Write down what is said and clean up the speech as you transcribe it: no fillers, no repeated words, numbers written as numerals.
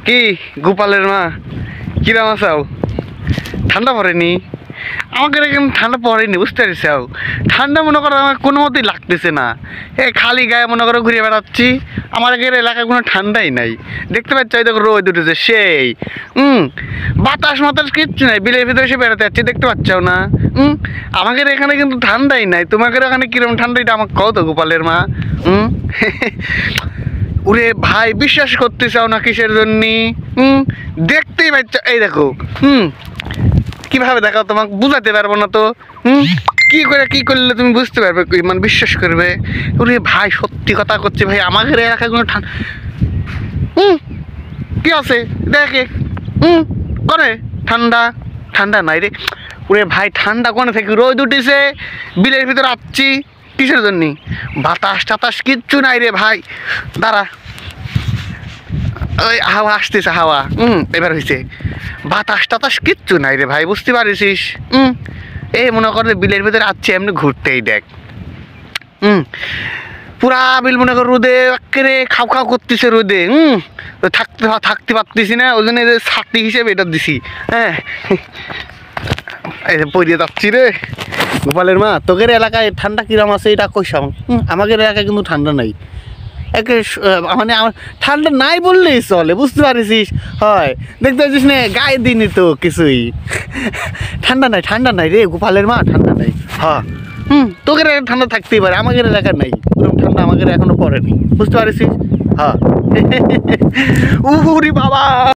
কি গোপালের মা কিরাম আছাও? ঠান্ডা পড়েনি? আমাকে এখানে ঠান্ডা পড়েনি, বুঝতে পারছাও? ঠান্ডা মনে করো আমার কোনো মতেই লাগতেছে না। এই খালি গায়ে মনে করো ঘুরে বেড়াচ্ছি। আমার এলাকায় কোনো ঠান্ডাই নাই, দেখতে পাচ্ছ? এই দেখো রোদ উঠেছে সেই। বাতাস মাতাস কিচ্ছু নাই, বিলের ভিতরে এসে বেড়াতে যাচ্ছি, দেখতে পাচ্ছ না? আমাদের এখানে কিন্তু ঠান্ডাই নাই। তোমাদের এখানে কিরকম ঠান্ডা এটা আমাকে কও তো গোপালের মা। ওরে ভাই, বিশ্বাস করতে চাও না কিসের জন্য? দেখতেই পাচ্ছ, এই দেখো। কিভাবে দেখাও, তোমাকে বুঝাতে পারবো না তো। কি করে কি করলে তুমি বুঝতে পারবে, মানে বিশ্বাস করবে? ওরে ভাই, সত্যি কথা করছি ভাই, আমাদের এলাকায় কোনো ঠান্ডা কি আছে দেখে করে ঠান্ডা ঠান্ডা নাই রে। ওরে ভাই, ঠান্ডা কোনে থেকে? রোদ উঠেছে, বিলের ভিতরে আসছি, কিসের জন্য? বাতাস টাতাস কিচ্ছু নাই রে ভাই। দাঁড়া, ওই হাওয়া আসতেছে, হাওয়া এবার হয়েছে। বাতাস টাতাস কিচ্ছু নাই রে ভাই, বুঝতে পারিস? এই মনে করে বিলের ভিতরে আসছে এমনি ঘুরতেই দেখ। পুরা বিল মনে কর রোদে একেবারে খাও খাও করতেছে রোদে। থাকতে পারতেছি না, ওই জন্য ছাতি হিসেবে এটা দিছি। হ্যাঁ, এই পড়িয়ে যাচ্ছি রে গোপালের মা। তোদের এলাকায় ঠান্ডা কিরম আছে এটা কইসাম। আমাদের এলাকায় কিন্তু ঠান্ডা নাই, একে মানে আমার ঠান্ডা নাই বললেই চলে, বুঝতে পারিস? হয়, দেখতে পাচ্ছিস না গায়ে দিনই তো কিছুই। ঠান্ডা নাই রে গোপালের মা, ঠান্ডা নাই। হ্যাঁ, তোদের ঠান্ডা থাকতেই পারে, আমাদের এলাকার নাই ওরকম ঠান্ডা, আমাদের এখনো পড়েনি, বুঝতে পারিস? হ্যাঁ। উহুরি বাবা।